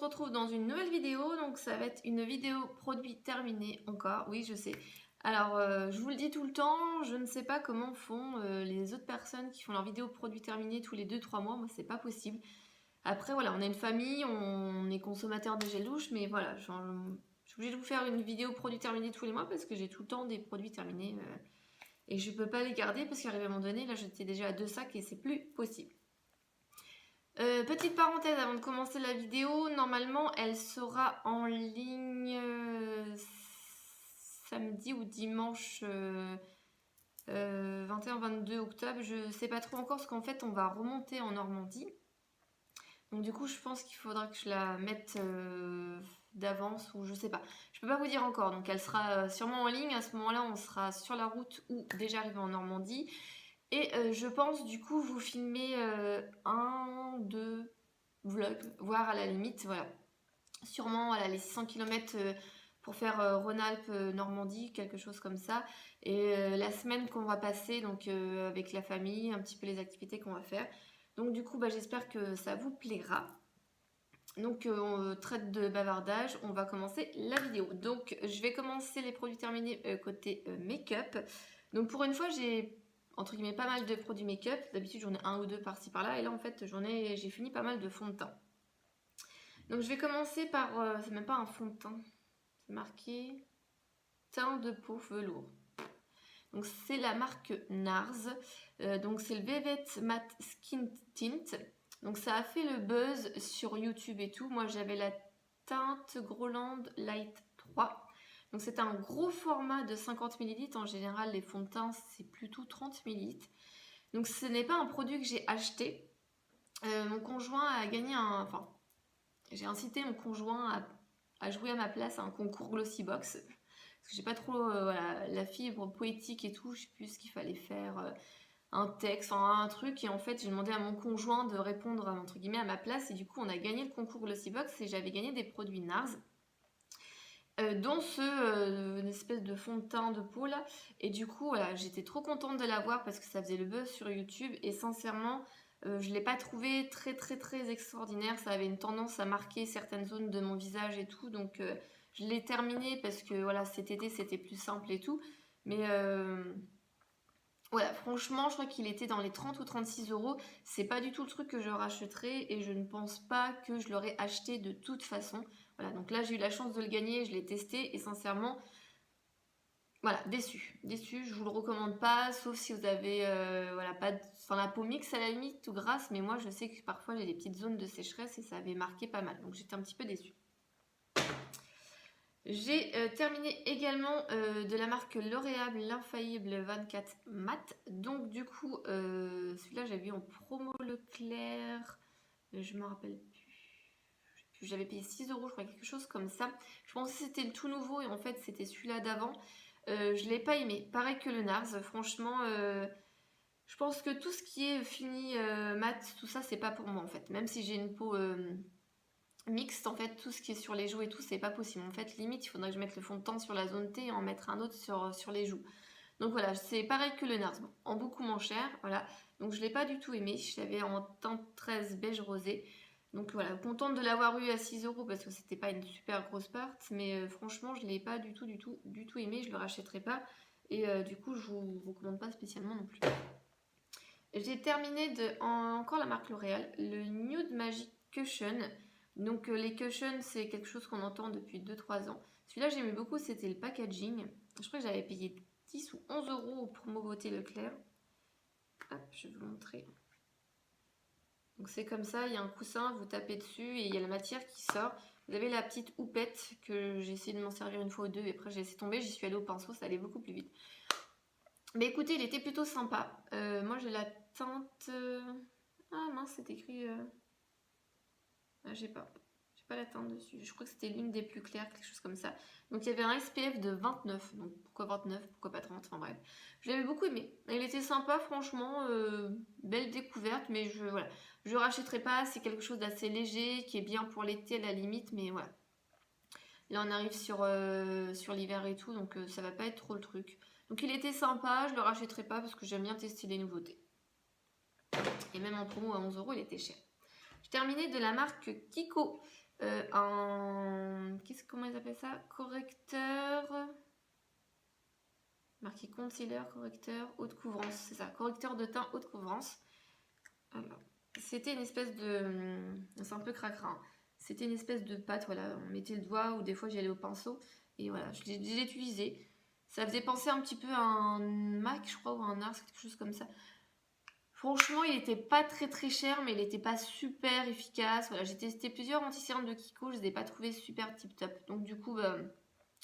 retrouve dans une nouvelle vidéo. Donc ça va être une vidéo produit terminé encore. Oui, je sais. Alors, je vous le dis tout le temps, je ne sais pas comment font les autres personnes qui font leur vidéo produit terminé tous les 2-3 mois. Moi, c'est pas possible. Après, voilà, on est une famille, on est consommateur de gel douche, mais voilà, je suis obligée de vous faire une vidéo produit terminé tous les mois parce que j'ai tout le temps des produits terminés et je peux pas les garder parce qu'à un moment donné, là, j'étais déjà à 2 sacs et c'est plus possible. Petite parenthèse avant de commencer la vidéo, normalement elle sera en ligne samedi ou dimanche 21-22 octobre, je sais pas trop encore parce qu'en fait on va remonter en Normandie. Donc du coup je pense qu'il faudra que je la mette d'avance ou je sais pas. Je peux pas vous dire encore, donc elle sera sûrement en ligne, à ce moment-là on sera sur la route ou déjà arrivé en Normandie. Et je pense du coup vous filmer un, deux vlogs, voire à la limite, voilà. Sûrement voilà, les 600 km pour faire Rhône-Alpes-Normandie, quelque chose comme ça. Et la semaine qu'on va passer donc avec la famille, un petit peu les activités qu'on va faire. Donc du coup j'espère que ça vous plaira. Donc on traite de bavardage, on va commencer la vidéo. Donc je vais commencer les produits terminés côté make-up. Donc pour une fois j'ai entre guillemets pas mal de produits make-up. D'habitude j'en ai un ou deux par-ci par-là et là en fait j'ai fini pas mal de fond de teint. Donc je vais commencer par, c'est même pas un fond de teint, c'est marqué teint de peau velours. Donc c'est la marque NARS, donc c'est le Velvet Matte Skin Tint. Donc ça a fait le buzz sur YouTube et tout. Moi j'avais la teinte Groland Light 3. Donc c'est un gros format de 50 ml. En général les fonds de teint c'est plutôt 30 ml. Donc ce n'est pas un produit que j'ai acheté. Mon conjoint a gagné un... Enfin, j'ai incité mon conjoint à jouer à ma place à un concours Glossybox. Parce que j'ai pas trop voilà, la fibre poétique et tout. Je sais plus ce qu'il fallait faire. Un texte, enfin, un truc, et en fait j'ai demandé à mon conjoint de répondre entre guillemets à ma place et du coup on a gagné le concours Glossybox et j'avais gagné des produits NARS dont une espèce de fond de teint de peau là et du coup voilà, j'étais trop contente de l'avoir parce que ça faisait le buzz sur YouTube et sincèrement je l'ai pas trouvé très extraordinaire, ça avait une tendance à marquer certaines zones de mon visage et tout donc je l'ai terminé parce que voilà cet été c'était plus simple et tout mais voilà, franchement, je crois qu'il était dans les 30 ou 36 euros. C'est pas du tout le truc que je rachèterais et je ne pense pas que je l'aurais acheté de toute façon. Voilà, donc là, j'ai eu la chance de le gagner, je l'ai testé et sincèrement, voilà, déçu. Déçu, je vous le recommande pas, sauf si vous avez, voilà, pas de... Enfin, la peau mixte à la limite, tout grasse, mais moi, je sais que parfois, j'ai des petites zones de sécheresse et ça avait marqué pas mal. Donc, j'étais un petit peu déçue. J'ai terminé également de la marque L'Oréal l'Infaillible 24 Matte. Donc du coup, celui-là j'avais vu en promo Leclerc, je me rappelle plus. J'avais payé 6 euros, je crois, quelque chose comme ça. Je pensais que c'était le tout nouveau et en fait c'était celui-là d'avant. Je l'ai pas aimé, pareil que le NARS. Franchement, je pense que tout ce qui est fini mat, tout ça c'est pas pour moi en fait. Même si j'ai une peau... mixte en fait, tout ce qui est sur les joues et tout c'est pas possible en fait, limite il faudrait que je mette le fond de teint sur la zone T et en mettre un autre sur les joues. Donc voilà, c'est pareil que le NARS, bon, en beaucoup moins cher, voilà, donc je l'ai pas du tout aimé, je l'avais en teinte 13 beige rosé, donc voilà, contente de l'avoir eu à 6 euros parce que c'était pas une super grosse part, mais franchement je l'ai pas du tout aimé, je le rachèterai pas et du coup je vous recommande pas spécialement non plus. J'ai terminé encore la marque L'Oréal, le Nude Magic Cushion. Donc les cushions c'est quelque chose qu'on entend depuis 2-3 ans. Celui-là j'aimais beaucoup, c'était le packaging. Je crois que j'avais payé 10 ou 11 euros au promo beauté Leclerc. Hop, je vais vous montrer. Donc c'est comme ça, il y a un coussin, vous tapez dessus et il y a la matière qui sort. Vous avez la petite houppette que j'ai essayé de m'en servir une fois ou deux et après j'ai laissé tomber, j'y suis allée au pinceau, ça allait beaucoup plus vite. Mais écoutez, il était plutôt sympa. Moi j'ai la teinte... Ah mince, c'est écrit... Ah, j'ai pas la teinte dessus. Je crois que c'était l'une des plus claires, quelque chose comme ça. Donc il y avait un SPF de 29. Donc pourquoi 29, pourquoi pas 30, enfin bref. Je l'avais beaucoup aimé. Il était sympa, franchement. Belle découverte, mais voilà. Je rachèterai pas. C'est quelque chose d'assez léger, qui est bien pour l'été à la limite, mais voilà. Là on arrive sur l'hiver et tout, donc ça va pas être trop le truc. Donc il était sympa, je le rachèterai pas parce que j'aime bien tester les nouveautés. Et même en promo à 11 euros, il était cher. J'ai terminé de la marque Kiko. Comment ils appellent ça? Correcteur. Marqué concealer, correcteur, haute couvrance. C'est ça, correcteur de teint haute couvrance. C'était une espèce de... C'est un peu cracra. Hein. C'était une espèce de pâte, voilà. On mettait le doigt ou des fois j'y allais au pinceau. Et voilà, je l'ai utilisé. Ça faisait penser un petit peu à un MAC, je crois, ou un NARS, quelque chose comme ça. Franchement, il n'était pas très très cher, mais il n'était pas super efficace. Voilà, j'ai testé plusieurs anti-cernes de Kiko, je ne les ai pas trouvés super tip top. Donc du coup,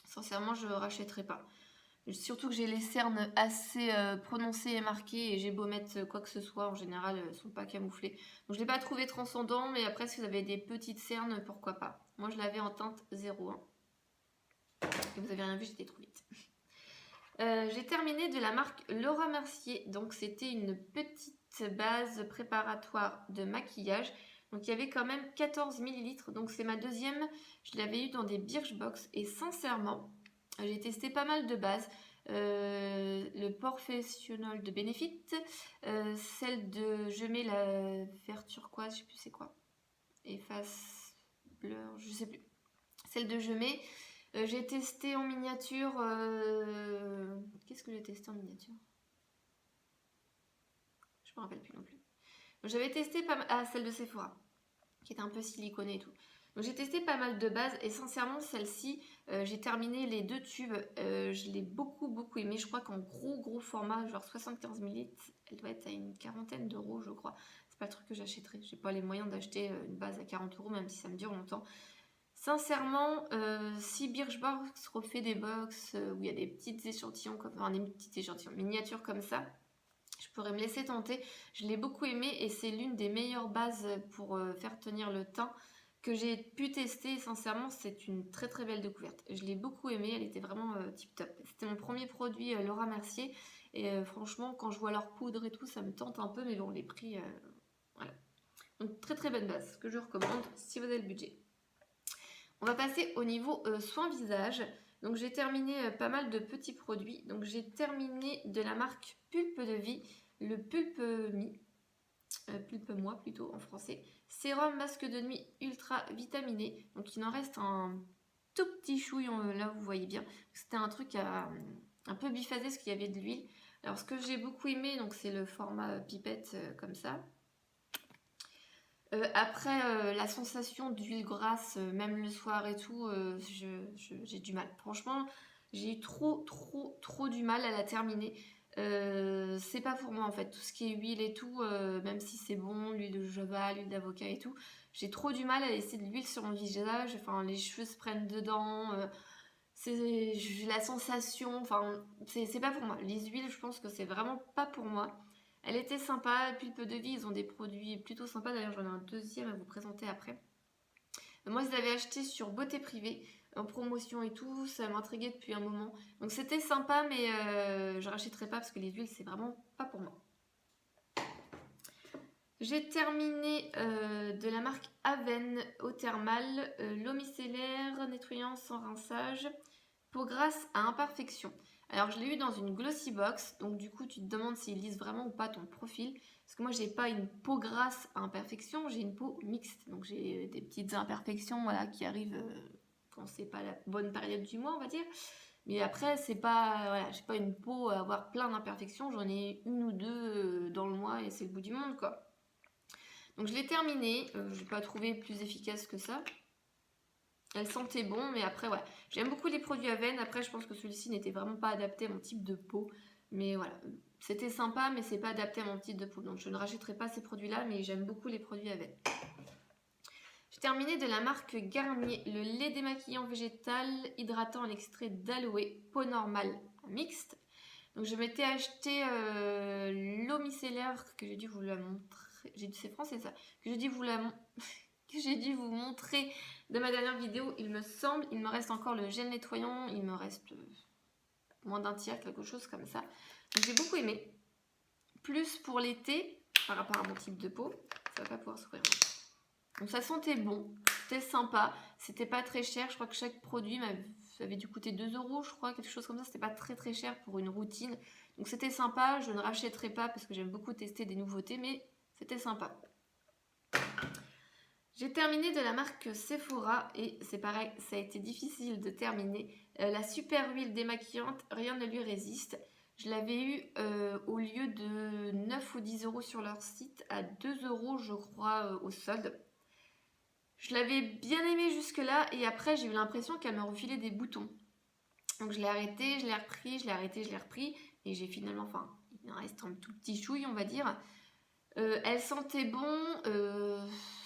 sincèrement, je ne rachèterai pas. Surtout que j'ai les cernes assez prononcées et marquées et j'ai beau mettre quoi que ce soit, en général, elles ne sont pas camouflées. Donc je ne l'ai pas trouvé transcendant, mais après, si vous avez des petites cernes, pourquoi pas. Moi, je l'avais en teinte 01. Et vous avez rien vu, j'étais trop vite. J'ai terminé de la marque Laura Mercier. Donc c'était une petite base préparatoire de maquillage. Donc il y avait quand même 14 ml. Donc c'est ma deuxième. Je l'avais eu dans des Birchbox. Et sincèrement, j'ai testé pas mal de bases. Le Professional de Benefit. Celle de... Je mets la vert turquoise, je sais plus c'est quoi. Efface blur, je sais plus. Celle de Je mets... j'ai testé en miniature. Qu'est-ce que j'ai testé en miniature? Je me rappelle plus non plus. J'avais testé pas mal. Ah, celle de Sephora, qui était un peu siliconée et tout. Donc j'ai testé pas mal de bases et sincèrement celle-ci, j'ai terminé les 2 tubes. Je l'ai beaucoup aimé. Je crois qu'en gros format, genre 75 ml, elle doit être à une quarantaine d'euros, je crois. C'est pas le truc que j'achèterais. J'ai pas les moyens d'acheter une base à 40 euros, même si ça me dure longtemps. Sincèrement, si Birchbox refait des box où il y a des petites échantillons, enfin des petites échantillons miniatures comme ça, je pourrais me laisser tenter. Je l'ai beaucoup aimé et c'est l'une des meilleures bases pour faire tenir le teint que j'ai pu tester. Sincèrement, c'est une très très belle découverte. Je l'ai beaucoup aimée, elle était vraiment tip top. C'était mon premier produit Laura Mercier et franchement, quand je vois leur poudre et tout, ça me tente un peu, mais bon, les prix, voilà. Donc très très bonne base que je recommande si vous avez le budget. On va passer au niveau soins visage. Donc j'ai terminé pas mal de petits produits. Donc j'ai terminé de la marque Pulpe de Vie, le Pulpe Me, Pulpe Moi plutôt en français. Sérum masque de nuit ultra vitaminé. Donc il en reste un tout petit chouillon là, vous voyez bien. C'était un truc un peu biphasé parce qu'il y avait de l'huile. Alors ce que j'ai beaucoup aimé, donc c'est le format pipette comme ça. Après, la sensation d'huile grasse, même le soir et tout, j'ai du mal. Franchement, j'ai eu trop du mal à la terminer. C'est pas pour moi en fait. Tout ce qui est huile et tout, même si c'est bon, l'huile de jojoba, l'huile d'avocat et tout, j'ai trop du mal à laisser de l'huile sur mon visage. Enfin, les cheveux se prennent dedans. J'ai la sensation. Enfin, c'est pas pour moi. Les huiles, je pense que c'est vraiment pas pour moi. Elle était sympa, Pulpe de Vie, ils ont des produits plutôt sympas. D'ailleurs, j'en ai un deuxième à vous présenter après. Moi, je l'avais acheté sur Beauté Privée, en promotion et tout. Ça m'intriguait depuis un moment. Donc, c'était sympa, mais je rachèterai pas parce que les huiles, c'est vraiment pas pour moi. J'ai terminé de la marque Aven eau thermale, l'eau micellaire nettoyant sans rinçage, peau grasse à imperfection. Alors je l'ai eu dans une glossy box, donc du coup tu te demandes s'ils lisent vraiment ou pas ton profil. Parce que moi j'ai pas une peau grasse à imperfection, j'ai une peau mixte. Donc j'ai des petites imperfections voilà, qui arrivent quand c'est pas la bonne période du mois on va dire. Mais après c'est pas, voilà, j'ai pas une peau à avoir plein d'imperfections, j'en ai une ou deux dans le mois et c'est le bout du monde quoi. Donc je l'ai terminée, je n'ai pas trouvé plus efficace que ça. Elle sentait bon, mais après, voilà. J'aime beaucoup les produits Aven. Après, je pense que celui-ci n'était vraiment pas adapté à mon type de peau. Mais voilà, c'était sympa, mais c'est pas adapté à mon type de peau. Donc, je ne rachèterai pas ces produits-là, mais j'aime beaucoup les produits Aven. J'ai terminé de la marque Garnier, le lait démaquillant végétal hydratant en extrait d'aloe, peau normale mixte. Donc, je m'étais acheté l'eau micellaire que j'ai dû vous la montrer. C'est français ça. Que j'ai dû vous la montrer. Que j'ai dû vous montrer de ma dernière vidéo, il me semble. Il me reste encore le gel nettoyant, il me reste moins d'un tiers, quelque chose comme ça. Donc j'ai beaucoup aimé. Plus pour l'été, par rapport à mon type de peau, ça va pas pouvoir s'ouvrir. Donc ça sentait bon, c'était sympa, c'était pas très cher. Je crois que chaque produit avait dû coûter 2 euros, je crois, quelque chose comme ça. C'était pas très cher pour une routine. Donc c'était sympa, je ne rachèterai pas parce que j'aime beaucoup tester des nouveautés, mais c'était sympa. J'ai terminé de la marque Sephora et c'est pareil, ça a été difficile de terminer. La super huile démaquillante, rien ne lui résiste. Je l'avais eu au lieu de 9 ou 10 euros sur leur site à 2 euros je crois au solde. Je l'avais bien aimé jusque-là et après j'ai eu l'impression qu'elle me refilait des boutons. Donc je l'ai arrêté, je l'ai repris, je l'ai arrêté, je l'ai repris et j'ai finalement, enfin il me reste un tout petit chouille on va dire. Elle sentait bon,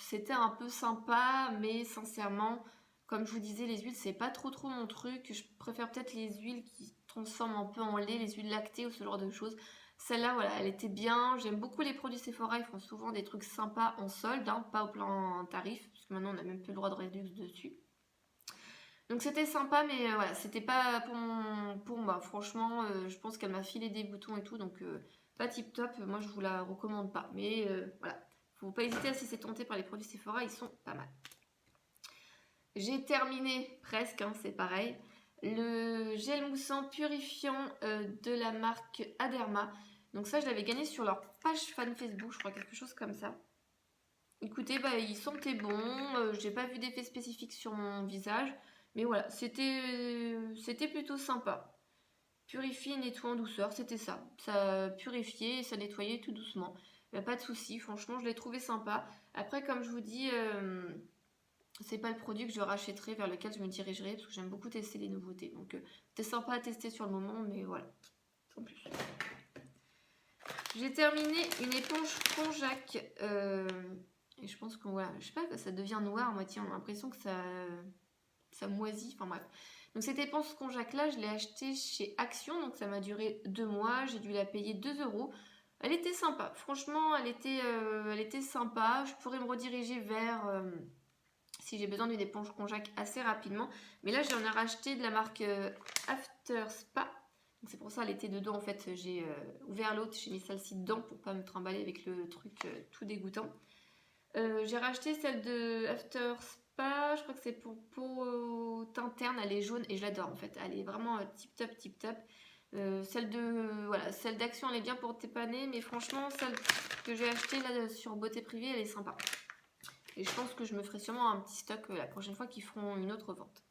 c'était un peu sympa, mais sincèrement, comme je vous disais, les huiles, c'est pas trop mon truc. Je préfère peut-être les huiles qui se transforment un peu en lait, les huiles lactées ou ce genre de choses. Celle-là, voilà, elle était bien. J'aime beaucoup les produits Sephora, ils font souvent des trucs sympas en solde, hein, pas au plan tarif, parce que maintenant on n'a même plus le droit de réduction dessus. Donc c'était sympa, mais voilà, c'était pas pour moi. Franchement, je pense qu'elle m'a filé des boutons et tout, donc pas tip top. Moi, je vous la recommande pas. Mais voilà, faut pas hésiter à se laisser tenter par les produits Sephora, ils sont pas mal. J'ai terminé presque, hein, c'est pareil. Le gel moussant purifiant de la marque Aderma. Donc ça, je l'avais gagné sur leur page fan Facebook, je crois, quelque chose comme ça. Écoutez, bah, il sentait bon. J'ai pas vu d'effet spécifique sur mon visage. Mais voilà, c'était plutôt sympa. Purifier, nettoie en douceur, c'était ça. Ça purifiait et ça nettoyait tout doucement. Pas de souci, franchement, je l'ai trouvé sympa. Après, comme je vous dis, c'est pas le produit que je rachèterai, vers lequel je me dirigerai, parce que j'aime beaucoup tester les nouveautés. Donc, c'était sympa à tester sur le moment, mais voilà, sans plus. J'ai terminé une éponge Konjac. Et je pense que voilà, je sais pas, ça devient noir à moitié. On a l'impression que ça moisit. Enfin bref. Donc cette éponge Konjac là, je l'ai achetée chez Action. Donc ça m'a duré 2 mois. J'ai dû la payer 2 euros. Elle était sympa. Franchement, elle était sympa. Je pourrais me rediriger vers si j'ai besoin d'une éponge Konjac assez rapidement. Mais là, j'en ai racheté de la marque After Spa. C'est pour ça elle était dedans en fait. J'ai ouvert l'autre, j'ai mis celle-ci dedans pour pas me trimballer avec le truc tout dégoûtant. J'ai racheté celle de After Spa, je crois que c'est pour peau teinte terne, elle est jaune et je l'adore en fait. Elle est vraiment tip top, tip top. Celle d'Action elle est bien pour dépanner, mais franchement celle que j'ai achetée là sur Beauté Privée elle est sympa. Et je pense que je me ferai sûrement un petit stock la prochaine fois qu'ils feront une autre vente.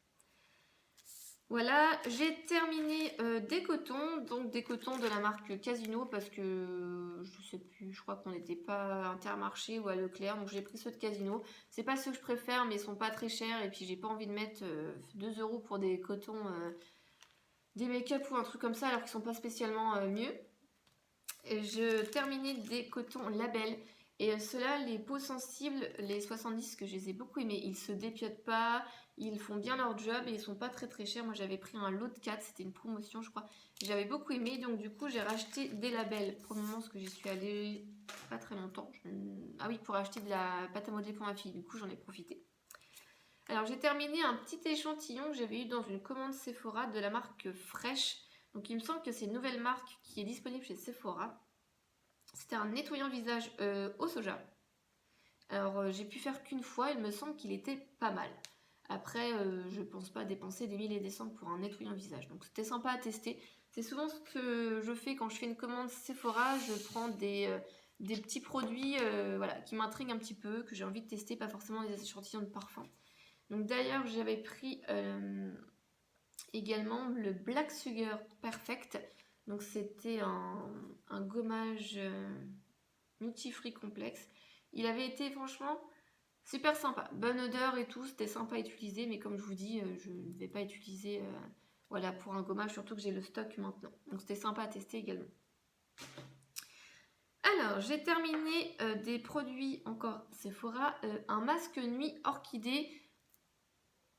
Voilà, j'ai terminé des cotons, donc des cotons de la marque Casino parce que je sais plus, je crois qu'on n'était pas à Intermarché ou à Leclerc, donc j'ai pris ceux de Casino. C'est pas ceux que je préfère, mais ils sont pas très chers et puis j'ai pas envie de mettre 2 euros pour des cotons, des make-up ou un truc comme ça alors qu'ils sont pas spécialement mieux. Et je terminais des cotons Label. Et ceux-là, les peaux sensibles, les 70 que je les ai beaucoup aimés, ils se dépiotent pas, ils font bien leur job et ils sont pas très chers. Moi j'avais pris un lot de 4, c'était une promotion je crois. J'avais beaucoup aimé donc du coup j'ai racheté des labels pour le moment parce que j'y suis allée pas très longtemps. Ah oui, pour acheter de la pâte à modeler pour ma fille, du coup j'en ai profité. Alors j'ai terminé un petit échantillon que j'avais eu dans une commande Sephora de la marque Fresh. Donc il me semble que c'est une nouvelle marque qui est disponible chez Sephora. C'était un nettoyant visage au soja. Alors j'ai pu faire qu'une fois, il me semble qu'il était pas mal. Après, je pense pas dépenser des milliers et des cents pour un nettoyant visage. Donc c'était sympa à tester. C'est souvent ce que je fais quand je fais une commande Sephora. Je prends des petits produits voilà, qui m'intriguent un petit peu, que j'ai envie de tester, pas forcément des échantillons de parfum. Donc d'ailleurs, j'avais pris également le Black Sugar Perfect. Donc c'était un gommage multifruit complexe. Il avait été franchement super sympa. Bonne odeur et tout, c'était sympa à utiliser, mais comme je vous dis, je ne vais pas utiliser voilà, pour un gommage, surtout que j'ai le stock maintenant. Donc c'était sympa à tester également. Alors, j'ai terminé des produits encore Sephora. Un masque nuit orchidée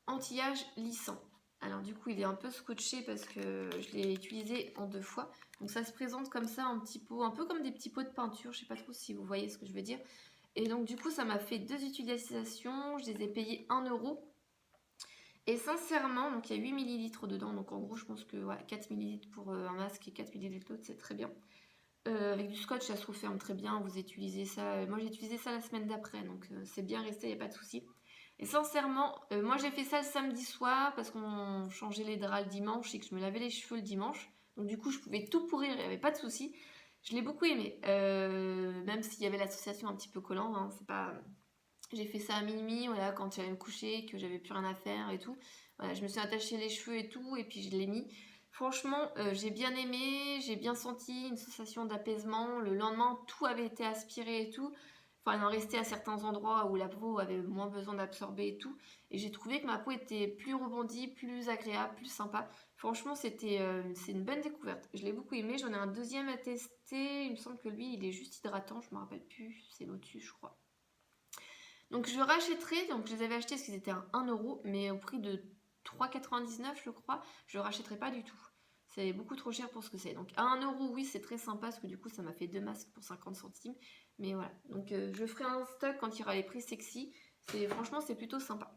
anti-âge lissant. Alors du coup il est un peu scotché parce que je l'ai utilisé en 2 fois. Donc ça se présente comme ça en petit pot, un peu comme des petits pots de peinture, je sais pas trop si vous voyez ce que je veux dire. Et donc du coup ça m'a fait 2 utilisations, je les ai payés 1 euro. Et sincèrement, donc il y a 8 ml dedans, donc en gros je pense que ouais, 4 ml pour un masque et 4 ml l'autre, c'est très bien. Avec du scotch ça se referme très bien, vous utilisez ça, moi j'ai utilisé ça la semaine d'après, donc c'est bien resté, il n'y a pas de souci. Et sincèrement, moi j'ai fait ça le samedi soir parce qu'on changeait les draps le dimanche et que je me lavais les cheveux le dimanche. Donc du coup je pouvais tout pourrir, il n'y avait pas de souci. Je l'ai beaucoup aimé, même s'il y avait l'association un petit peu collant, hein, J'ai fait ça à minuit, voilà, quand j'allais me coucher, que j'avais plus rien à faire et tout. Voilà, je me suis attachée les cheveux et tout, et puis je l'ai mis. Franchement, j'ai bien aimé, j'ai bien senti une sensation d'apaisement. Le lendemain, tout avait été aspiré et tout. Enfin, il en restait à certains endroits où la peau avait moins besoin d'absorber et tout. Et j'ai trouvé que ma peau était plus rebondie, plus agréable, plus sympa. Franchement, c'est une bonne découverte. Je l'ai beaucoup aimé. J'en ai un deuxième à tester. Il me semble que lui, il est juste hydratant. Je me rappelle plus. C'est Lotus, je crois. Donc je rachèterai, donc je les avais achetés parce qu'ils étaient à 1€, mais au prix de 3,99 je crois, je ne rachèterai pas du tout. C'est beaucoup trop cher pour ce que c'est. Donc à 1€, oui, c'est très sympa parce que du coup ça m'a fait 2 masques pour 50 centimes. Mais voilà, donc je ferai un stock quand il y aura les prix sexy. Franchement, c'est plutôt sympa.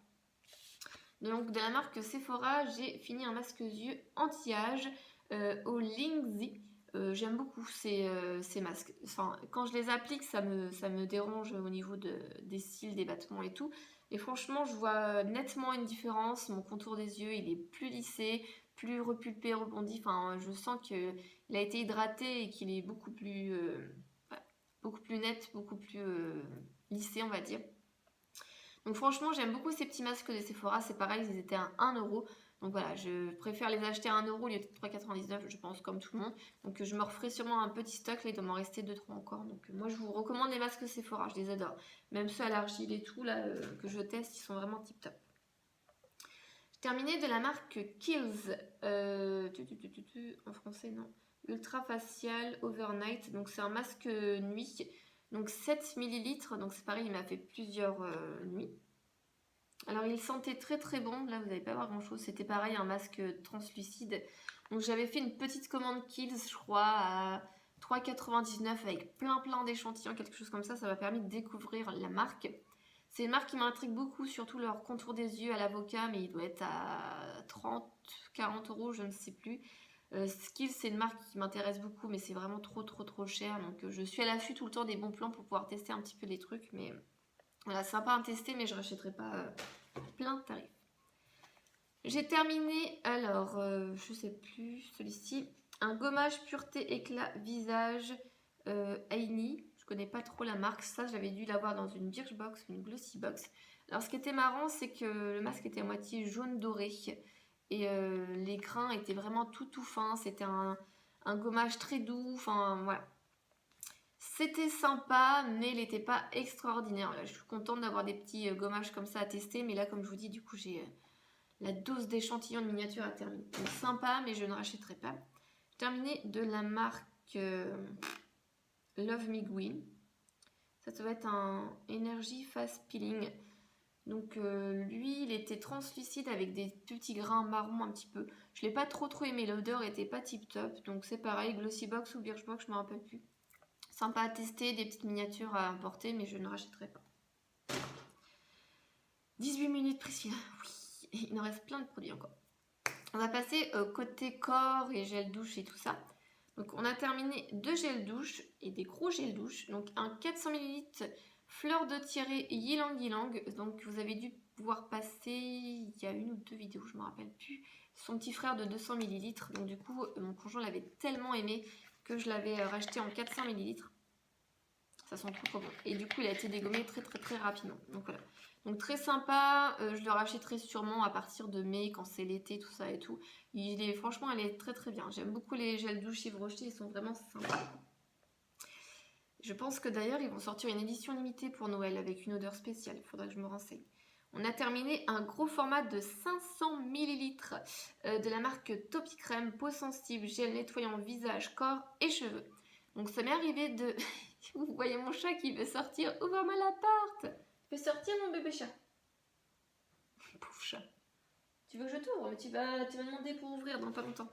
Donc de la marque Sephora, j'ai fini un masque yeux anti-âge au Lingzi. J'aime beaucoup ces masques. Enfin, quand je les applique, ça me dérange au niveau des cils, des battements et tout. Et franchement, je vois nettement une différence. Mon contour des yeux, il est plus lissé, plus repulpé, rebondi. Enfin, je sens qu'il a été hydraté et qu'il est beaucoup plus net, beaucoup plus lissé, on va dire. Donc franchement, j'aime beaucoup ces petits masques de Sephora. C'est pareil, ils étaient à 1€. Donc voilà, je préfère les acheter à 1€ au lieu de 3,99€, je pense, comme tout le monde. Donc je me referai sûrement un petit stock. Là, il doit m'en rester 2-3 encore. Donc moi, je vous recommande les masques Sephora. Je les adore. Même ceux à l'argile et tout, là, que je teste, ils sont vraiment tip top. J'ai terminé de la marque Kiehl's. En français, non. Ultra Facial Overnight. Donc c'est un masque nuit. Donc 7 ml. Donc c'est pareil, il m'a fait plusieurs nuits. Alors il sentait très très bon, là vous n'allez pas voir grand chose, c'était pareil un masque translucide. Donc j'avais fait une petite commande Kiehl's je crois à 3,99 avec plein d'échantillons, quelque chose comme ça m'a permis de découvrir la marque. C'est une marque qui m'intrigue beaucoup, surtout leur contour des yeux à l'avocat, mais il doit être à 30-40€, je ne sais plus. Kiehl's c'est une marque qui m'intéresse beaucoup, mais c'est vraiment trop cher, donc je suis à l'affût tout le temps des bons plans pour pouvoir tester un petit peu les trucs, mais voilà, sympa à tester, mais je ne rachèterai pas plein de tarifs. J'ai terminé, alors, je sais plus, celui-ci, un gommage pureté éclat visage Aini. Je connais pas trop la marque, ça j'avais dû l'avoir dans une Birchbox ou une Glossybox. Alors ce qui était marrant, c'est que le masque était à moitié jaune doré et les grains étaient vraiment tout fins. C'était un gommage très doux, enfin voilà. C'était sympa, mais il n'était pas extraordinaire. Là, je suis contente d'avoir des petits gommages comme ça à tester, mais là, comme je vous dis, du coup, j'ai la dose d'échantillons de miniature à terminer. Donc, sympa, mais je ne rachèterai pas. J'ai terminé de la marque Love Me Green. Ça doit être un Energy Fast Peeling. Donc lui, il était translucide avec des petits grains marrons un petit peu. Je ne l'ai pas trop aimé, l'odeur était pas tip top. Donc c'est pareil, Glossybox ou Birchbox, je ne me rappelle plus. Sympa à tester, des petites miniatures à importer, mais je ne rachèterai pas. 18 minutes Priscilla, oui, il nous reste plein de produits encore. On va passer côté corps et gel douche et tout ça. Donc on a terminé 2 gels douche et des gros gels douche. Donc un 400 ml fleur de tirée Yilang Ylang. Donc vous avez dû pouvoir passer, il y a 1 ou 2 vidéos, je ne me rappelle plus, son petit frère de 200 ml. Donc du coup, mon conjoint l'avait tellement aimé que je l'avais racheté en 400 ml. Ça sent trop bon. Et du coup, il a été dégommé très rapidement. Donc voilà. Donc très sympa. Je le rachèterai sûrement à partir de mai, quand c'est l'été, tout ça et tout. Franchement, elle est très bien. J'aime beaucoup les gels douche Yves Rocher. Ils sont vraiment sympas. Je pense que d'ailleurs, ils vont sortir une édition limitée pour Noël avec une odeur spéciale. Il faudrait que je me renseigne. On a terminé un gros format de 500 ml de la marque Topicrème peau sensible, gel nettoyant visage, corps et cheveux. Donc ça m'est arrivé de... Vous voyez mon chat qui veut sortir. Ouvre-moi la porte. Fais sortir mon bébé chat. Pauvre chat. Tu veux que je t'ouvre? Mais tu vas demander pour ouvrir dans pas longtemps.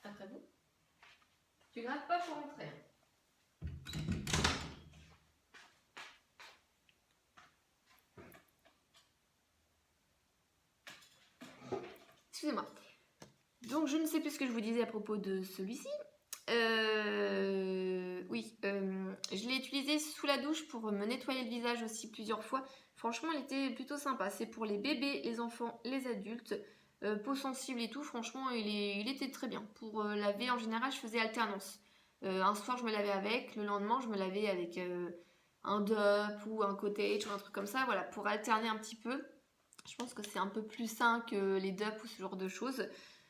Après vous. Tu grattes pas pour entrer. Excusez-moi. Donc je ne sais plus ce que je vous disais à propos de celui-ci. Je l'ai utilisé sous la douche pour me nettoyer le visage aussi plusieurs fois. Franchement, il était plutôt sympa. C'est pour les bébés, les enfants, les adultes, peau sensible et tout. Franchement, il était très bien. Pour laver, en général, je faisais alternance. Un soir, je me lavais avec, le lendemain, je me lavais avec un Dup ou un Cottage ou un truc comme ça, voilà, pour alterner un petit peu. Je pense que c'est un peu plus sain que les Dup ou ce genre de choses.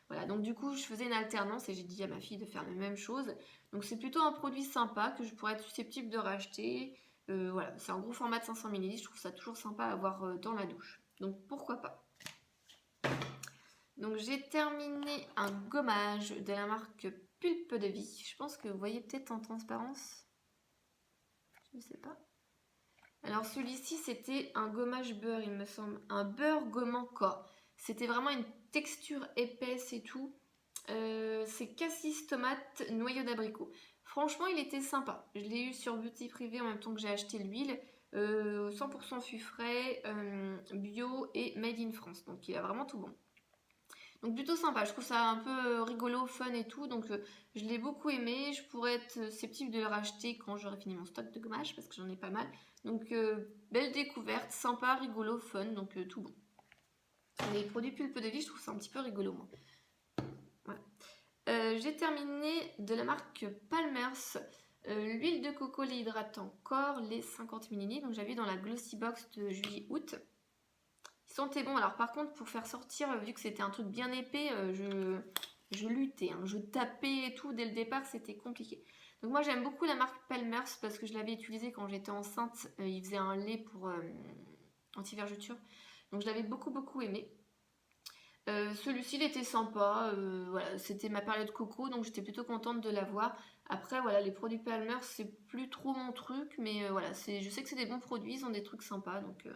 Voilà, donc du coup, je faisais une alternance et j'ai dit à ma fille de faire la même chose. Donc c'est plutôt un produit sympa que je pourrais être susceptible de racheter. Voilà, c'est un gros format de 500 ml, je trouve ça toujours sympa à avoir dans la douche. Donc pourquoi pas. Donc j'ai terminé un gommage de la marque Pulpe de Vie. Je pense que vous voyez peut-être en transparence. Je ne sais pas. Alors celui-ci c'était un gommage beurre il me semble. Un beurre gommant corps. C'était vraiment une texture épaisse et tout. C'est cassis tomate noyau d'abricot. Franchement il était sympa. Je l'ai eu sur Beauty Privé en même temps que j'ai acheté l'huile. 100% fût frais, bio et made in France. Donc il a vraiment tout bon. Donc plutôt sympa, je trouve ça un peu rigolo, fun et tout, donc je l'ai beaucoup aimé, je pourrais être susceptible de le racheter quand j'aurai fini mon stock de gommage, parce que j'en ai pas mal. Donc belle découverte, sympa, rigolo, fun, donc tout bon. Les produits Pulpe de Vie, je trouve ça un petit peu rigolo moi. Voilà. J'ai terminé de la marque Palmer's, l'huile de coco, les hydratants corps, les 50 ml, donc j'avais dans la Glossy Box de juillet-août. Ils sentaient bon. Alors par contre, pour faire sortir, vu que c'était un truc bien épais, je luttais, hein. Je tapais et tout dès le départ, c'était compliqué. Donc moi j'aime beaucoup la marque Palmer's parce que je l'avais utilisée quand j'étais enceinte. Il faisait un lait pour anti-vergeture. Donc je l'avais beaucoup aimé. Celui-ci il était sympa, voilà, c'était ma période coco donc j'étais plutôt contente de l'avoir. Après voilà, les produits Palmer's c'est plus trop mon truc, mais voilà, je sais que c'est des bons produits, ils ont des trucs sympas donc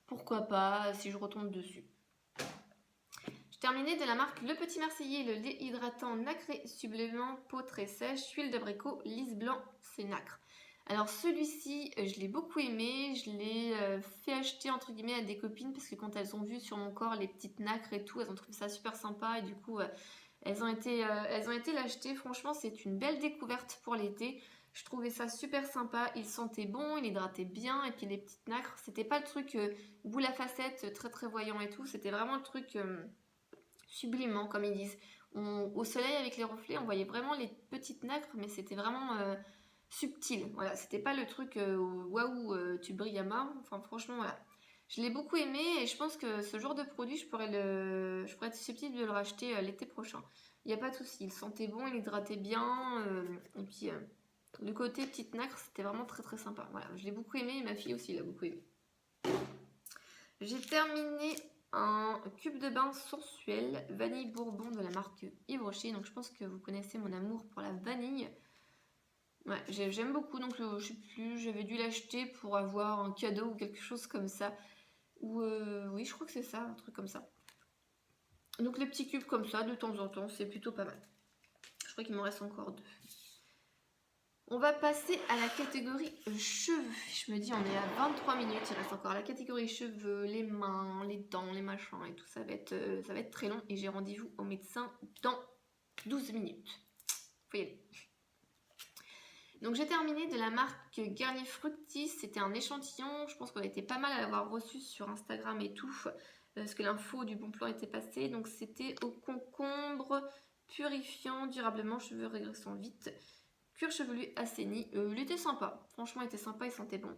pourquoi pas si je retombe dessus. J'ai terminé de la marque Le Petit Marseillais, le lait hydratant nacré supplément peau très sèche, huile d'abricot, lisse blanc, c'est nacre. Alors celui-ci, je l'ai beaucoup aimé, je l'ai fait acheter entre guillemets à des copines parce que quand elles ont vu sur mon corps les petites nacres et tout, elles ont trouvé ça super sympa et du coup elles ont été l'acheter. Franchement, c'est une belle découverte pour l'été. Je trouvais ça super sympa, il sentait bon, il hydratait bien, et puis les petites nacres, c'était pas le truc boule à facettes très voyant et tout, c'était vraiment le truc sublimant comme ils disent. Au soleil avec les reflets, on voyait vraiment les petites nacres, mais c'était vraiment subtil. Voilà, c'était pas le truc waouh, tu brilles à mort. Enfin, franchement, voilà. Je l'ai beaucoup aimé et je pense que ce genre de produit, je pourrais être susceptible de le racheter l'été prochain. Il n'y a pas de souci, il sentait bon, il hydratait bien, et puis le côté petite nacre, c'était vraiment très sympa. Voilà, je l'ai beaucoup aimé et ma fille aussi l'a beaucoup aimé. J'ai terminé un cube de bain sensuel vanille bourbon de la marque Yves Rocher. Donc je pense que vous connaissez mon amour pour la vanille. Ouais, j'aime beaucoup, donc je sais plus, j'avais dû l'acheter pour avoir un cadeau ou quelque chose comme ça. Ou oui, je crois que c'est ça, un truc comme ça. Donc les petits cubes comme ça, de temps en temps, c'est plutôt pas mal. Je crois qu'il m'en reste encore 2. On va passer à la catégorie cheveux. Je me dis, on est à 23 minutes, il reste encore la catégorie cheveux, les mains, les dents, les machins et tout. Ça va être très long et j'ai rendez-vous au médecin dans 12 minutes. Faut y aller. Donc j'ai terminé de la marque Garnier Fructis. C'était un échantillon. Je pense qu'on était pas mal à l'avoir reçu sur Instagram et tout. Parce que l'info du bon plan était passée. Donc c'était au concombre purifiant durablement cheveux régressant vite. Cuir chevelu assaini. Il était sympa. Franchement, il était sympa. Il sentait bon.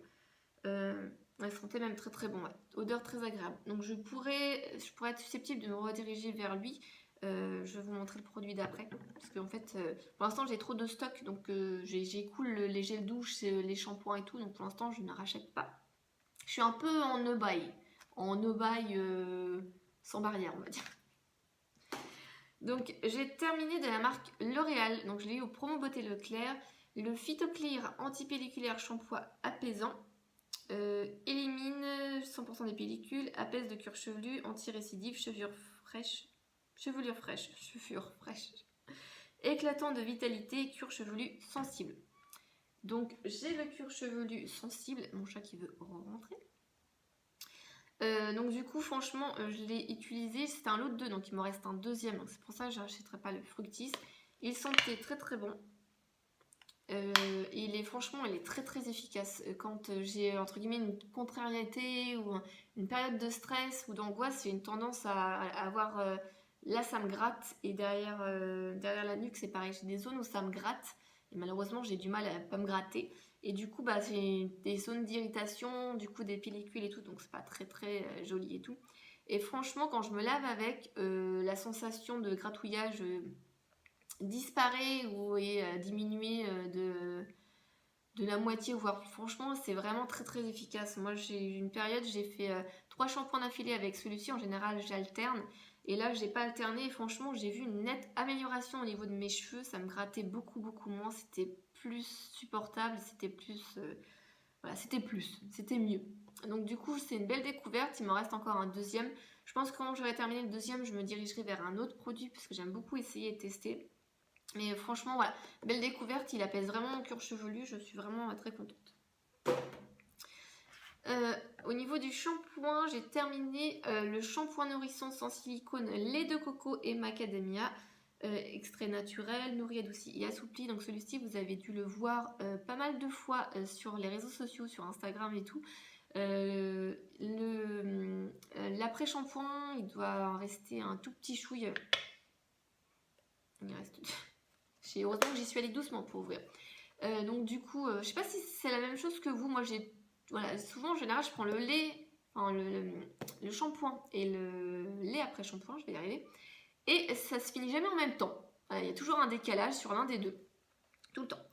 Il sentait même très bon. Ouais. Odeur très agréable. Donc je pourrais être susceptible de me rediriger vers lui. Je vais vous montrer le produit d'après. Parce qu'en fait, pour l'instant, j'ai trop de stock. Donc j'écoule les gels douche, les shampoings et tout. Donc pour l'instant, je ne rachète pas. Je suis un peu en no-buy. En no-buy sans barrière, on va dire. Donc j'ai terminé de la marque L'Oréal, donc je l'ai eu au Promo Beauté Leclerc, le Phytoclear anti-pelliculaire shampoing apaisant, élimine 100% des pellicules, apaise de cuir chevelu, anti-récidive, chevelure fraîche, éclatant de vitalité, cuir chevelu sensible. Donc j'ai le cuir chevelu sensible, mon chat qui veut rentrer. Donc du coup franchement je l'ai utilisé, c'était un lot de 2 donc il me reste un deuxième, donc c'est pour ça que je n'achèterai pas le Fructis. Il sentait très bon, franchement il est très efficace quand j'ai entre guillemets une contrariété ou une période de stress ou d'angoisse, j'ai une tendance à avoir là ça me gratte et derrière la nuque c'est pareil, j'ai des zones où ça me gratte et malheureusement j'ai du mal à pas me gratter et du coup bah j'ai des zones d'irritation, du coup des pellicules et tout, donc c'est pas très joli et tout. Et franchement quand je me lave avec, la sensation de gratouillage disparaît ou est diminuée de la moitié, voire franchement c'est vraiment très efficace. Moi j'ai eu une période, j'ai fait 3 shampoings d'affilée avec celui-ci, en général j'alterne. Et là j'ai pas alterné et franchement j'ai vu une nette amélioration au niveau de mes cheveux, ça me grattait beaucoup moins, c'était plus supportable, c'était plus... voilà, c'était mieux. Donc du coup c'est une belle découverte, il m'en reste encore un deuxième. Je pense que quand j'aurai terminé le deuxième, je me dirigerai vers un autre produit parce que j'aime beaucoup essayer et tester. Mais franchement, voilà, belle découverte, il apaise vraiment mon cuir chevelu, je suis vraiment très contente. Au niveau du shampoing, j'ai terminé le shampoing nourrissant sans silicone, lait de coco et macadamia, extrait naturel, nourri, adouci et assoupli. Donc celui-ci, vous avez dû le voir pas mal de fois sur les réseaux sociaux, sur Instagram et tout. L'après-shampoing, il doit en rester un tout petit chouille. Il reste... Heureusement que j'y suis allée doucement pour ouvrir. Donc du coup, je sais pas si c'est la même chose que vous. Moi, voilà, souvent en général, je prends le lait, enfin, le shampoing et le lait après shampoing, je vais y arriver. Et ça se finit jamais en même temps. Voilà, il y a toujours un décalage sur l'un des deux, tout le temps.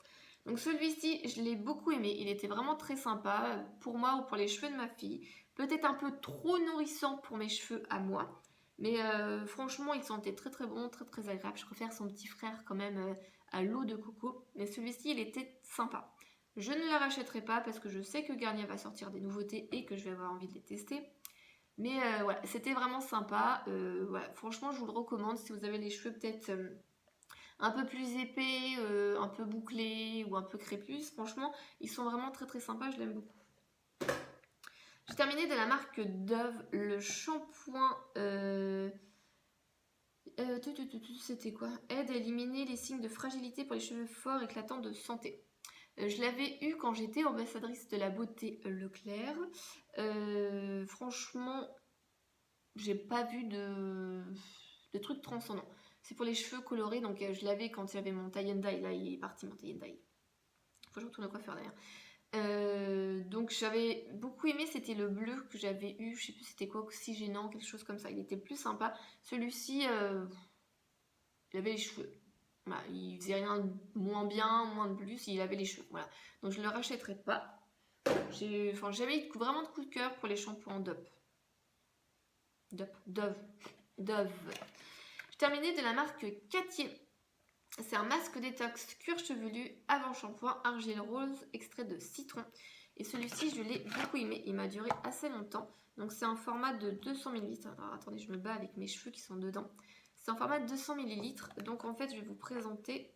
Donc celui-ci, je l'ai beaucoup aimé. Il était vraiment très sympa pour moi ou pour les cheveux de ma fille. Peut-être un peu trop nourrissant pour mes cheveux à moi. Mais franchement, il sentait très bon, très agréable. Je préfère son petit frère quand même à l'eau de coco. Mais celui-ci, il était sympa. Je ne le rachèterai pas parce que je sais que Garnier va sortir des nouveautés et que je vais avoir envie de les tester. Mais voilà, c'était vraiment sympa. Voilà, franchement, je vous le recommande si vous avez les cheveux peut-être un peu plus épais, un peu bouclés ou un peu crépus. Franchement, ils sont vraiment très sympas. Je l'aime beaucoup. J'ai terminé de la marque Dove le shampoing. C'était quoi? Aide à éliminer les signes de fragilité pour les cheveux forts éclatants de santé. Je l'avais eu quand j'étais ambassadrice de la beauté Leclerc. Franchement, j'ai pas vu de trucs transcendants. C'est pour les cheveux colorés, donc je l'avais quand il y avait mon tie and dye. Là, il est parti mon tie and dye. Faut que je retourne au coiffeur d'ailleurs. Donc j'avais beaucoup aimé, c'était le bleu que j'avais eu, je sais plus c'était quoi, oxygénant, quelque chose comme ça, il était plus sympa. Celui-ci, il avait les cheveux. Voilà, il faisait rien de moins bien, moins de plus, il avait les cheveux. Voilà. Donc je ne le rachèterai pas. J'avais vraiment de coup de cœur pour les shampoings Dove. J'ai terminé de la marque Cattier. C'est un masque détox cuir chevelu avant shampoing argile rose extrait de citron. Et celui-ci, je l'ai beaucoup aimé. Il m'a duré assez longtemps. Donc c'est un format de 200 ml. Alors attendez, je me bats avec mes cheveux qui sont dedans. C'est un format de 200 ml. Donc en fait, je vais vous présenter.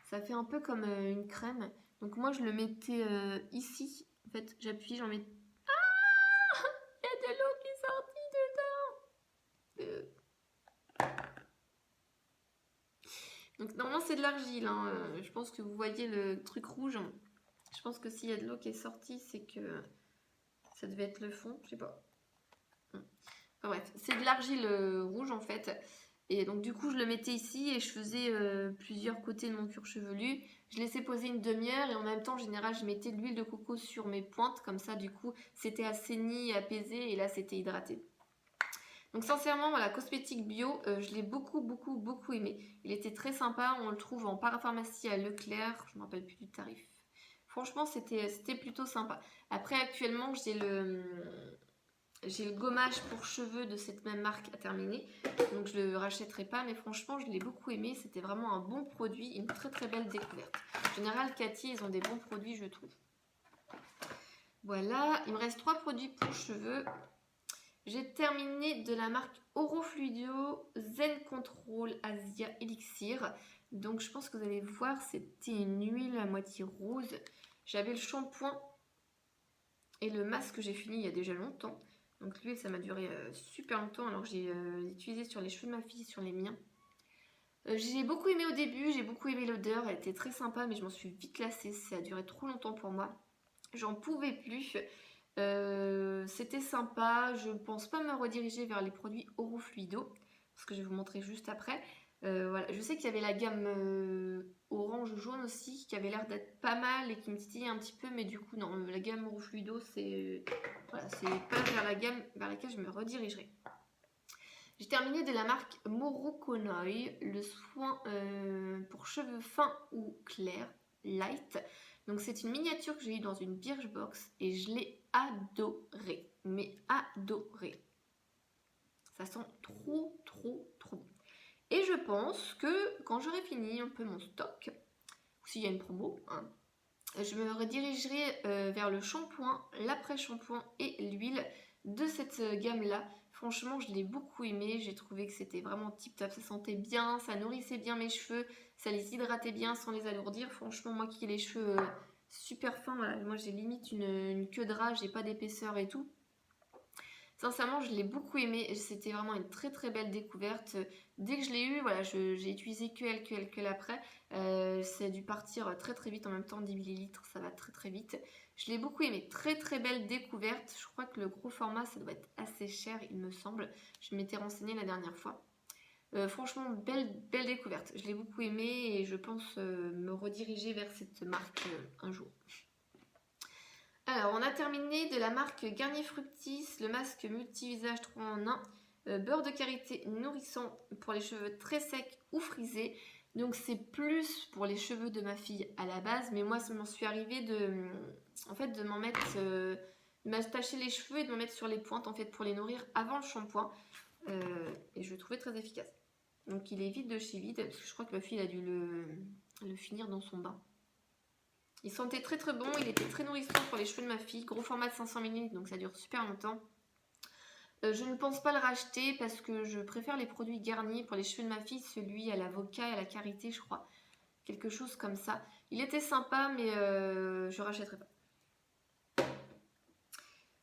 Ça fait un peu comme une crème. Donc moi, je le mettais ici. En fait, j'appuie, j'en mets... Ah, il y a de l'eau qui est sortie dedans. Donc normalement c'est de l'argile, hein. Je pense que vous voyez le truc rouge. Je pense que s'il y a de l'eau qui est sortie, c'est que ça devait être le fond, je sais pas. Enfin bref, c'est de l'argile rouge en fait. Et donc du coup je le mettais ici et je faisais plusieurs côtés de mon cuir chevelu. Je laissais poser une demi-heure et en même temps en général je mettais de l'huile de coco sur mes pointes. Comme ça du coup c'était assaini, apaisé et là c'était hydraté. Donc sincèrement, voilà, cosmétique bio, je l'ai beaucoup aimé. Il était très sympa, on le trouve en parapharmacie à Leclerc, je ne me rappelle plus du tarif. Franchement, c'était plutôt sympa. Après, actuellement, j'ai le gommage pour cheveux de cette même marque à terminer. Donc je ne le rachèterai pas, mais franchement, je l'ai beaucoup aimé. C'était vraiment un bon produit, une très belle découverte. En général, Cathy, ils ont des bons produits, je trouve. Voilà, il me reste 3 produits pour cheveux. J'ai terminé de la marque Orofluidio Zen Control Asia Elixir. Donc je pense que vous allez voir, c'était une huile à moitié rose. J'avais le shampoing et le masque que j'ai fini il y a déjà longtemps. Donc l'huile, ça m'a duré super longtemps. Alors j'ai utilisé sur les cheveux de ma fille, sur les miens. J'ai beaucoup aimé au début, j'ai beaucoup aimé l'odeur. Elle était très sympa, mais je m'en suis vite lassée. Ça a duré trop longtemps pour moi. J'en pouvais plus. C'était sympa, je ne pense pas me rediriger vers les produits Orofluido. ce que je vais vous montrer juste après. Voilà. Je sais qu'il y avait la gamme orange-jaune aussi, qui avait l'air d'être pas mal et qui me titillait un petit peu, mais du coup, non, la gamme rouge fluido, c'est voilà, pas vers la gamme vers laquelle je me redirigerai. J'ai terminé de la marque Morokonoi, le soin pour cheveux fins ou clairs, light. Donc c'est une miniature que j'ai eue dans une Birchbox et je l'ai adorée, mais adorée. Ça sent trop bon. Et je pense que quand j'aurai fini un peu mon stock, ou s'il y a une promo, hein, je me redirigerai vers le shampoing, l'après-shampoing et l'huile de cette gamme-là. Franchement, je l'ai beaucoup aimé. J'ai trouvé que c'était vraiment tip top. Ça sentait bien, ça nourrissait bien mes cheveux, ça les hydratait bien sans les alourdir. Franchement, moi qui ai les cheveux super fins, voilà, moi j'ai limite une queue de rat, j'ai pas d'épaisseur et tout. Sincèrement, je l'ai beaucoup aimé. C'était vraiment une très belle découverte. Dès que je l'ai eu, voilà, j'ai utilisé que elle après. Ça a dû partir très vite. En même temps, 10 ml, ça va très vite. Je l'ai beaucoup aimé. Très belle découverte. Je crois que le gros format, ça doit être assez cher, il me semble. Je m'étais renseignée la dernière fois. Franchement, belle découverte. Je l'ai beaucoup aimé et je pense me rediriger vers cette marque un jour. Alors, on a terminé de la marque Garnier Fructis, le masque multi-visage 3 en 1, beurre de karité nourrissant pour les cheveux très secs ou frisés. Donc, c'est plus pour les cheveux de ma fille à la base, mais moi, ça m'en suis arrivé de m'en mettre, de m'attacher les cheveux et de m'en mettre sur les pointes, en fait, pour les nourrir avant le shampoing. Et je le trouvais très efficace. Donc, il est vide de chez vide, parce que je crois que ma fille a dû le finir dans son bain. Il sentait très bon, il était très nourrissant pour les cheveux de ma fille, gros format de 500 ml, donc ça dure super longtemps. Je ne pense pas le racheter parce que je préfère les produits Garnier pour les cheveux de ma fille, celui à l'avocat et à la karité, je crois. Quelque chose comme ça. Il était sympa, mais je rachèterai pas.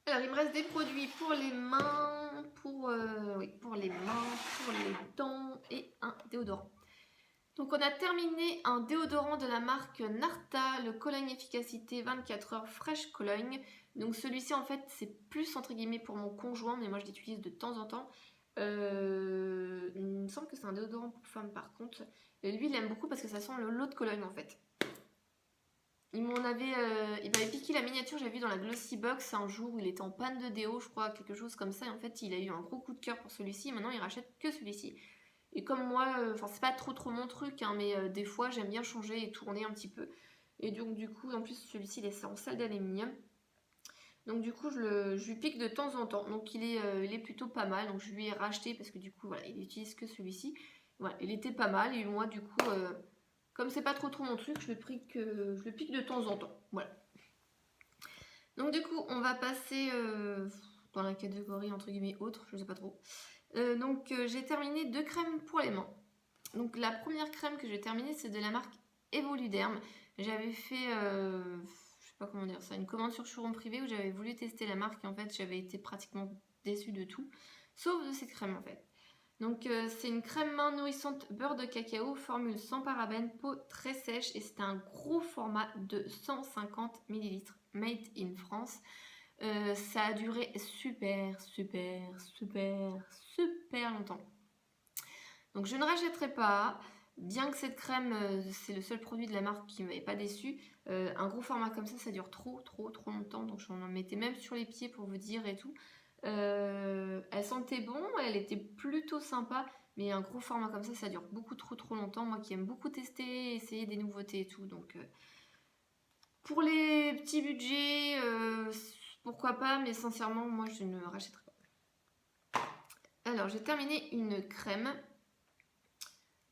Alors, il me reste des produits pour les mains, pour les mains, pour les dents et un déodorant. Donc on a terminé un déodorant de la marque Narta, le Cologne Efficacité 24 heures Fresh Cologne. Donc celui-ci en fait c'est plus entre guillemets pour mon conjoint, mais moi je l'utilise de temps en temps. Il me semble que c'est un déodorant pour femme par contre. Et lui il aime beaucoup parce que ça sent l'eau de Cologne en fait. Il m'avait piqué la miniature, j'avais vu dans la Glossy Box un jour où il était en panne de déo, je crois, quelque chose comme ça. Et en fait il a eu un gros coup de cœur pour celui-ci, maintenant il rachète que celui-ci. Et comme moi, c'est pas trop mon truc, hein, mais des fois j'aime bien changer et tourner un petit peu. Et donc du coup, en plus celui-ci il est en salle d'aluminium. Donc du coup je lui pique de temps en temps. Donc il est plutôt pas mal. Donc je lui ai racheté parce que du coup voilà, il n'utilise que celui-ci. Voilà, il était pas mal. Et moi du coup, comme c'est pas trop mon truc, je le pique de temps en temps. Voilà. Donc du coup on va passer dans la catégorie entre guillemets autre, je sais pas trop. Donc j'ai terminé 2 crèmes pour les mains. Donc la première crème que j'ai terminée c'est de la marque Evoluderm. J'avais fait, je sais pas comment dire ça, une commande sur showroom privé où j'avais voulu tester la marque et en fait j'avais été pratiquement déçue de tout, sauf de cette crème en fait. Donc c'est une crème main nourrissante beurre de cacao, formule sans parabènes, peau très sèche et c'est un gros format de 150 ml made in France. Ça a duré super longtemps. Donc je ne rachèterai pas, bien que cette crème, c'est le seul produit de la marque qui ne m'avait pas déçu. Un gros format comme ça dure trop longtemps. Donc j'en mettais même sur les pieds pour vous dire et tout. Elle sentait bon, elle était plutôt sympa. Mais un gros format comme ça dure beaucoup trop longtemps. Moi qui aime beaucoup tester, essayer des nouveautés et tout. Donc pour les petits budgets... pourquoi pas, mais sincèrement, moi, je ne rachèterai pas. Alors, j'ai terminé une crème.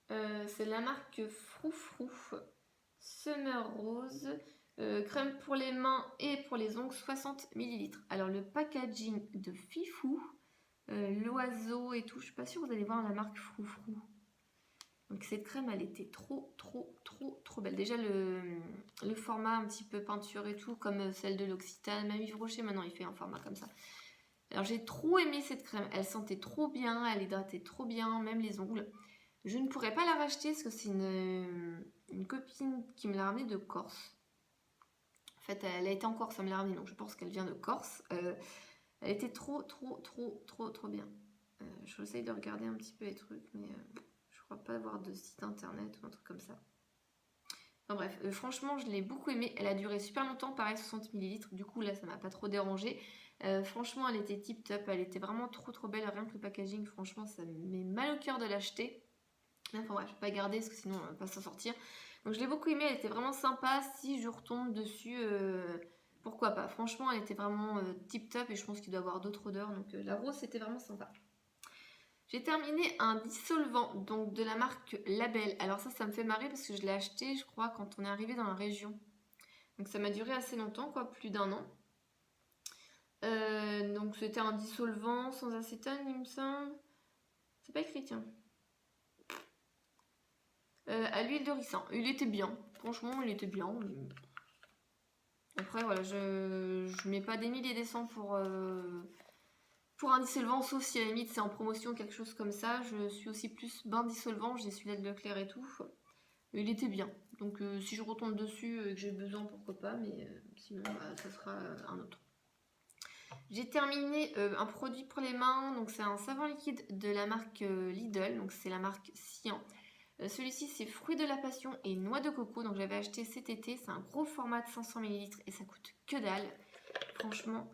C'est de la marque Froufrou Summer Rose. Crème pour les mains et pour les ongles, 60 ml. Alors, le packaging de Fifou, l'oiseau et tout, je suis pas sûre que vous allez voir la marque Froufrou. Donc, cette crème, elle était trop belle. Déjà, le format un petit peu peinture et tout, comme celle de l'Occitane. Même Yves Rocher, maintenant, il fait un format comme ça. Alors, j'ai trop aimé cette crème. Elle sentait trop bien, elle hydratait trop bien, même les ongles. Je ne pourrais pas la racheter parce que c'est une copine qui me l'a ramenée de Corse. En fait, elle a été en Corse, elle me l'a ramenée, donc je pense qu'elle vient de Corse. Elle était trop bien. J'essaye de regarder un petit peu les trucs, mais je crois pas avoir de site internet ou un truc comme ça. Enfin bref, franchement, je l'ai beaucoup aimée. Elle a duré super longtemps, pareil, 60 ml. Du coup, là, ça m'a pas trop dérangé. Franchement, elle était tip top. Elle était vraiment trop belle. Rien que le packaging, franchement, ça me met mal au cœur de l'acheter. Enfin bref, je vais pas garder parce que sinon, on va pas s'en sortir. Donc, je l'ai beaucoup aimée. Elle était vraiment sympa. Si je retombe dessus, pourquoi pas. Franchement, elle était vraiment tip top et je pense qu'il doit y avoir d'autres odeurs. Donc, la rose, c'était vraiment sympa. J'ai terminé un dissolvant, donc de la marque Label. Alors ça me fait marrer parce que je l'ai acheté, je crois, quand on est arrivé dans la région. Donc ça m'a duré assez longtemps, quoi, plus d'1 an. Donc c'était un dissolvant sans acétone, il me semble. C'est pas écrit, tiens. À l'huile de ricin. Il était bien. Franchement, il était bien. Après, voilà, je mets pas des milliers et des cents pour un dissolvant, sauf si à la limite c'est en promotion, quelque chose comme ça. Je suis aussi plus bain dissolvant, j'ai celui-là de Leclerc et tout. Il était bien. Donc si je retombe dessus et que j'ai besoin, pourquoi pas, mais sinon ça sera un autre. J'ai terminé un produit pour les mains, donc c'est un savon liquide de la marque Lidl, donc c'est la marque Cyan. Celui-ci c'est fruits de la passion et noix de coco, donc j'avais acheté cet été, c'est un gros format de 500 ml et ça coûte que dalle. Franchement,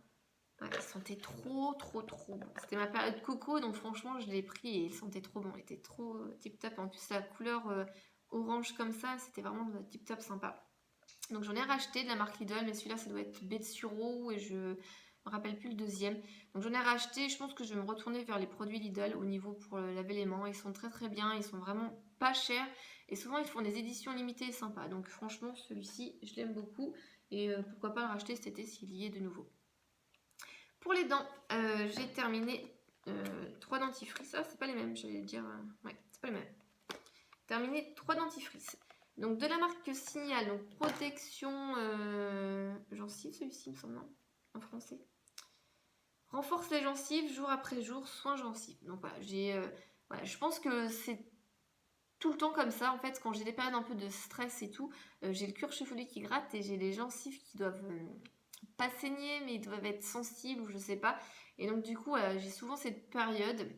ouais, il sentait trop bon. C'était ma période coco, donc franchement je l'ai pris et il sentait trop bon, il était trop tip top. En plus la couleur orange comme ça, c'était vraiment tip top sympa. Donc j'en ai racheté de la marque Lidl, mais celui-là ça doit être Betsuro et je me rappelle plus le deuxième. Donc j'en ai racheté, je pense que je vais me retourner vers les produits Lidl au niveau pour laver les mains. Ils sont très bien, ils sont vraiment pas chers et souvent ils font des éditions limitées sympas. Donc franchement celui-ci je l'aime beaucoup et pourquoi pas le racheter cet été s'il y est de nouveau. Pour les dents, j'ai terminé 3 dentifrices. Ah, c'est pas les mêmes, j'allais dire. Ouais, c'est pas les mêmes. Terminé 3 dentifrices. Donc de la marque Signal, donc protection gencives, celui-ci me semble, non, en français. Renforce les gencives jour après jour, soin gencives. Donc voilà, voilà, je pense que c'est tout le temps comme ça en fait, quand j'ai des périodes un peu de stress et tout, j'ai le cuir chevelu qui gratte et j'ai les gencives qui doivent pas saigner mais ils doivent être sensibles ou je sais pas. Et donc du coup j'ai souvent cette période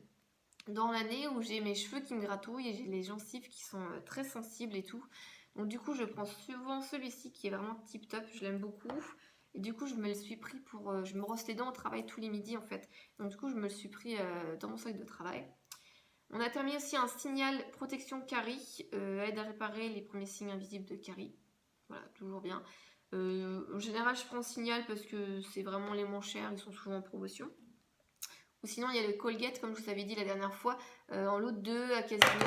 dans l'année où j'ai mes cheveux qui me gratouillent et j'ai les gencives qui sont très sensibles et tout. Donc du coup je prends souvent celui-ci qui est vraiment tip top, je l'aime beaucoup. Et du coup je me le suis pris pour... je me brosse les dents au travail tous les midis en fait. Donc du coup je me le suis pris dans mon sac de travail. On a terminé aussi un signal protection carie, aide à réparer les premiers signes invisibles de carie. Voilà, toujours bien. En général, je prends Signal parce que c'est vraiment les moins chers, ils sont souvent en promotion. Ou sinon, il y a le Colgate, comme je vous avais dit la dernière fois, en lot de 2 à Casino.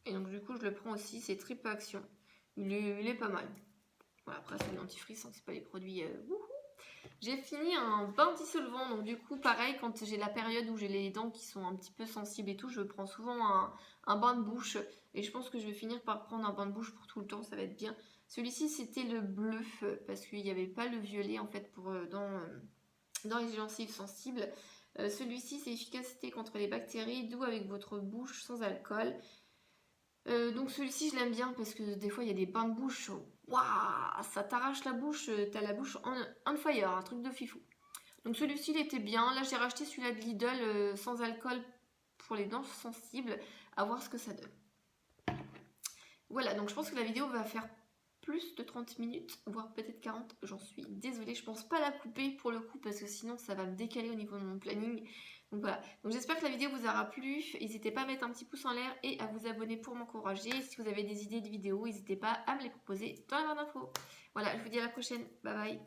Et donc, du coup, je le prends aussi, c'est triple action. Il est pas mal. Voilà, après, c'est le dentifrice, hein, c'est pas les produits. J'ai fini un bain dissolvant, donc du coup, pareil, quand j'ai la période où j'ai les dents qui sont un petit peu sensibles et tout, je prends souvent un bain de bouche. Et je pense que je vais finir par prendre un bain de bouche pour tout le temps, ça va être bien. Celui-ci, c'était le bleu, parce qu'il n'y avait pas le violet, en fait, pour dans les gencives sensibles. Celui-ci, c'est efficacité contre les bactéries, doux avec votre bouche, sans alcool. Donc celui-ci, je l'aime bien, parce que des fois, il y a des bains de bouche... Waouh, ça t'arrache la bouche, t'as la bouche on fire, un truc de fifou. Donc celui-ci, il était bien. Là, j'ai racheté celui-là de Lidl sans alcool pour les dents sensibles, à voir ce que ça donne. Voilà, donc je pense que la vidéo va faire plus de 30 minutes, voire peut-être 40. J'en suis désolée, je pense pas la couper pour le coup, parce que sinon ça va me décaler au niveau de mon planning. Donc voilà, donc j'espère que la vidéo vous aura plu. N'hésitez pas à mettre un petit pouce en l'air et à vous abonner pour m'encourager. Si vous avez des idées de vidéos, n'hésitez pas à me les proposer dans la barre d'infos. Voilà, je vous dis à la prochaine. Bye bye.